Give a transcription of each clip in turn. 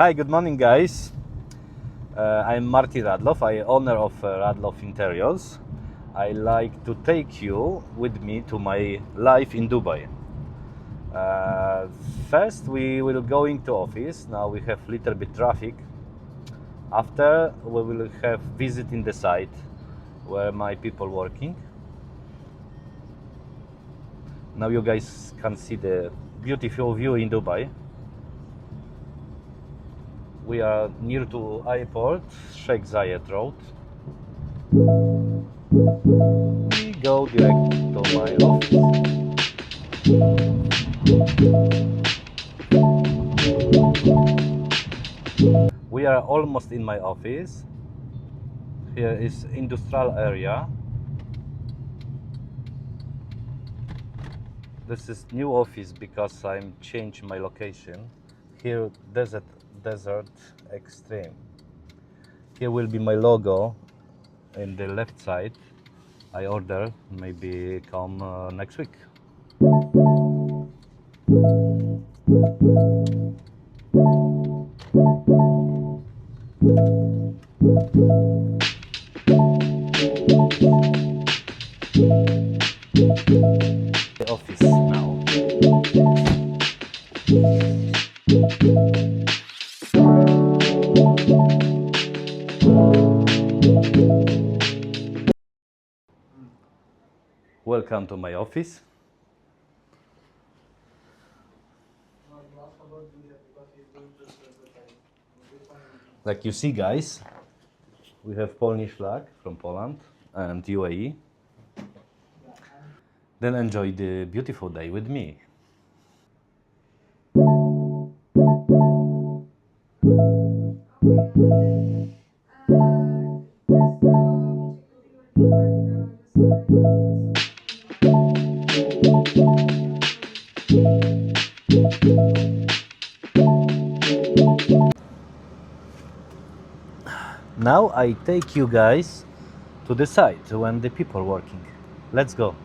Hi, good morning, guys. I'm Martin Radloff, I'm owner of Radloff Interiors. I like to take you with me to my life in Dubai. First, we will go into office. Now we have little bit traffic. After, we will have visit in the site where my people working. Now you guys can see the beautiful view in Dubai. We are near to airport, Sheikh Zayed Road. We go direct to my office. We are almost in my office. Here is industrial area. This is new office because I'm changed my location. Here desert extreme. Here will be my logo in the left side. I order maybe come next week. The office now. Welcome to my office. Like you see, guys, we have Polish flag from Poland and UAE. Then enjoy the beautiful day with me. Now I take you guys to the site when the people working. Let's go.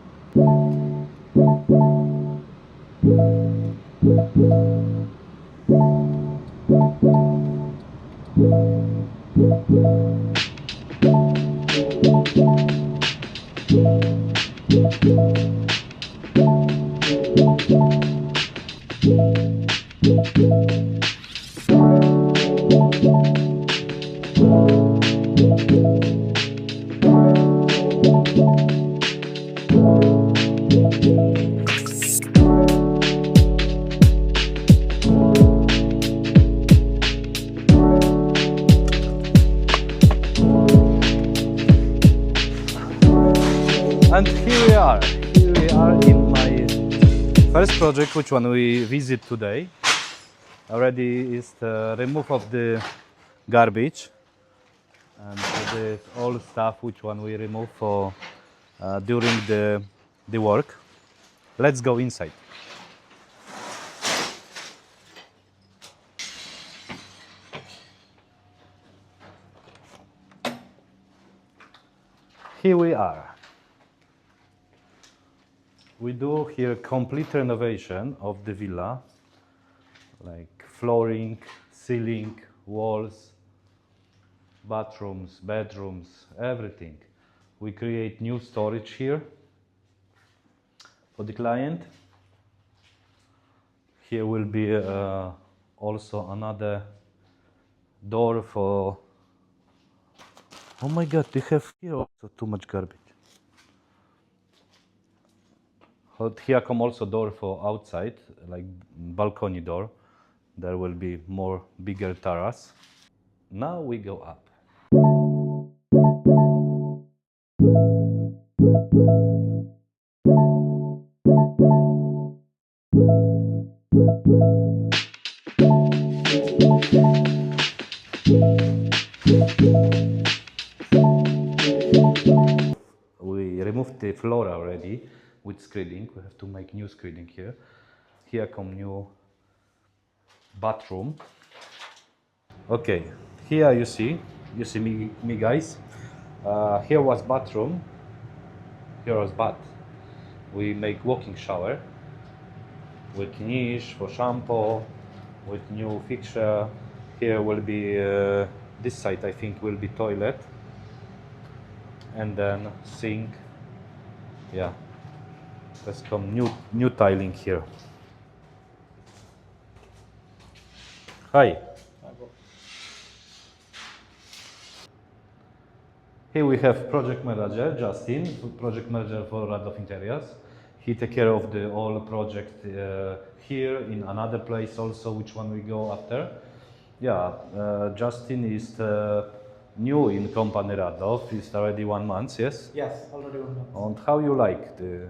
And here we are in my first project, which one we visit today. Already is the remove of the garbage and the all stuff which one we remove for during the work. Let's go inside. Here we are. We do here complete renovation of the villa, like flooring, ceiling, walls, bathrooms, bedrooms, everything. We create new storage here for the client. Here will be also another door for. Oh my God, they have here also too much garbage. Here come also door for outside, like balcony door. There will be more bigger terrace. Now we go up. We removed the floor already with screening. We have to make new screening here. Here come new bathroom. Okay, here you see me guys. Here was bathroom. Here was bath. We make walking shower with niche for shampoo, with new fixture. Here will be this side, I think, will be toilet, and then sink. Yeah, there's some new tiling here. Hi. Here we have project manager Justin, project manager for Radov Interiors. He take care of the all project here in another place also, which one we go after. Yeah, Justin is new in company Radov. It's already 1 month, yes. Yes, already 1 month. And how you like the?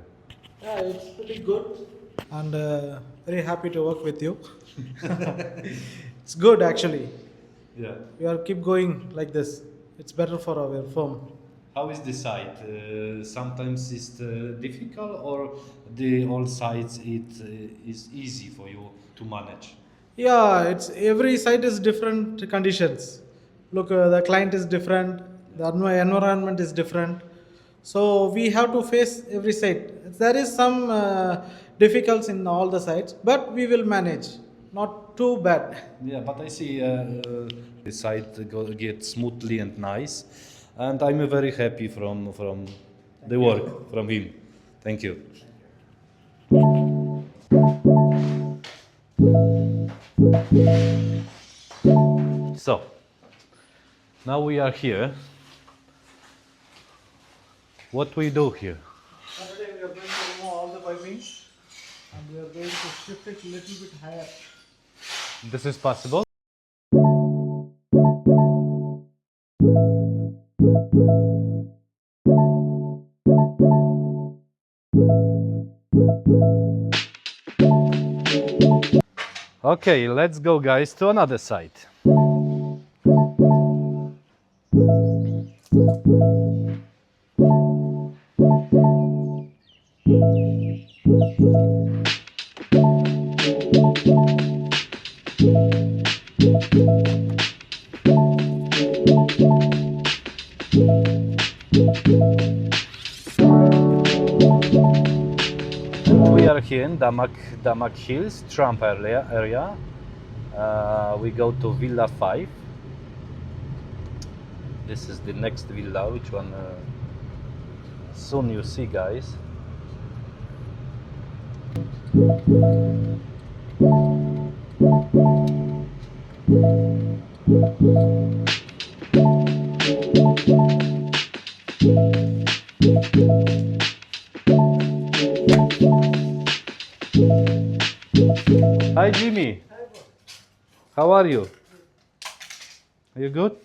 Yeah, it's pretty good and very happy to work with you. It's good actually. Yeah. We are keep going like this. It's better for our firm. How is the site? Sometimes it's difficult, or the all sites it is easy for you to manage. Yeah, it's every site is different conditions. Look, the client is different, the environment is different. So we have to face every site. There is some difficulties in all the sites, but we will manage. Not too bad. Yeah, but I see the site get smoothly and nice, and I'm very happy from the work from him. Thank you. So now we are here. What we do here? Saturday we are going to remove all the pipings and we are going to shift it a little bit higher. This is possible. Okay, let's go, guys, to another site. We are here in Damak Hills, Trump area. We go to Villa 5. This is the next villa, which one soon you see, guys. Hi Jimmy. How are you? Are you good?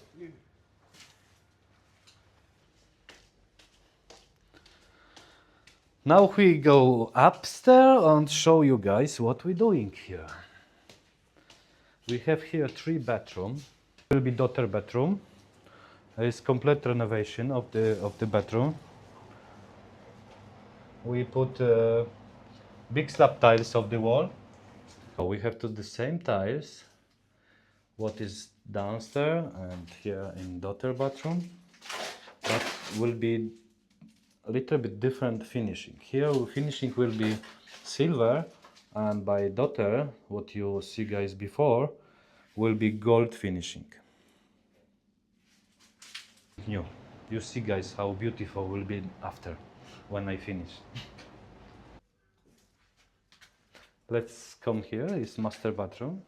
Now we go upstairs and show you guys what we're doing here. We have here 3 bedrooms. Will be daughter bedroom. It's complete renovation of the bedroom. We put big slab tiles of the wall. So we have to the same tiles what is downstairs and here in daughter bathroom, but will be a little bit different finishing. Here finishing will be silver, and by daughter, what you see guys before, will be gold finishing. You see guys how beautiful will be after when I finish. Let's come here, is master bathroom.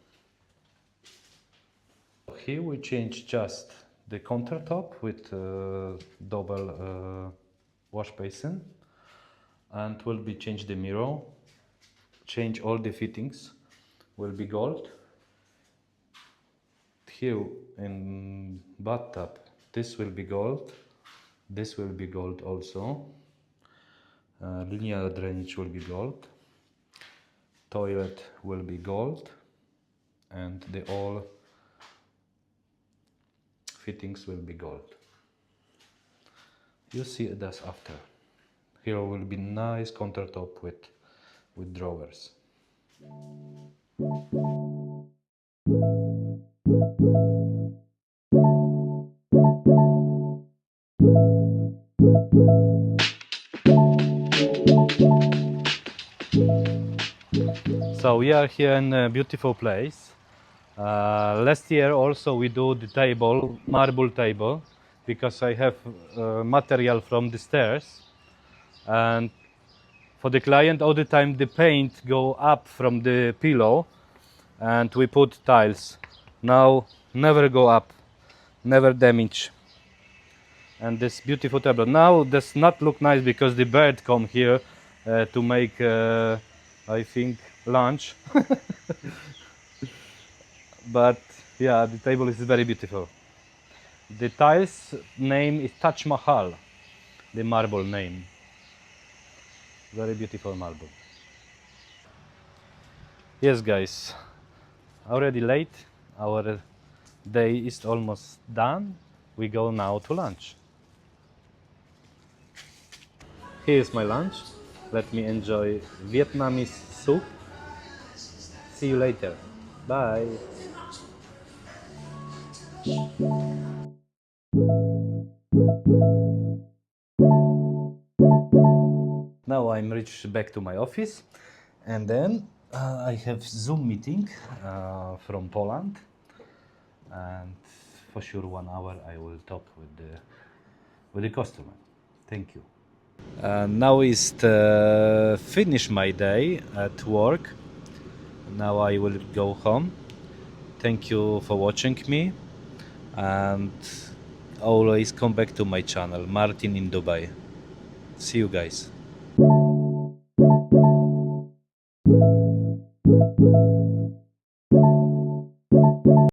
Here we change just the countertop with double wash basin, and will be change the mirror, change all the fittings, will be gold. Here in bathtub, this will be gold, this will be gold also. Linear drainage will be gold, toilet will be gold, and the all fittings will be gold. You see this after. Here will be nice countertop with drawers. So we are here in a beautiful place. Last year also we do the table, marble table, because I have material from the stairs, and for the client all the time the paint go up from the pillow, and we put tiles. Now never go up, never damage. And this beautiful table now does not look nice because the bird come here to make I think lunch. But yeah, the table is very beautiful. The tiles name is Taj Mahal, the marble name. Very beautiful marble. Yes, guys, already late. Our day is almost done. We go now to lunch. Here's my lunch. Let me enjoy Vietnamese soup. See you later. Bye. Now I'm reached back to my office, and then I have Zoom meeting from Poland, and for sure 1 hour I will talk with the customer. Thank you. Now is finish my day at work. Now I will go home. Thank you for watching me, and always come back to my channel, Martin in Dubai. See you guys.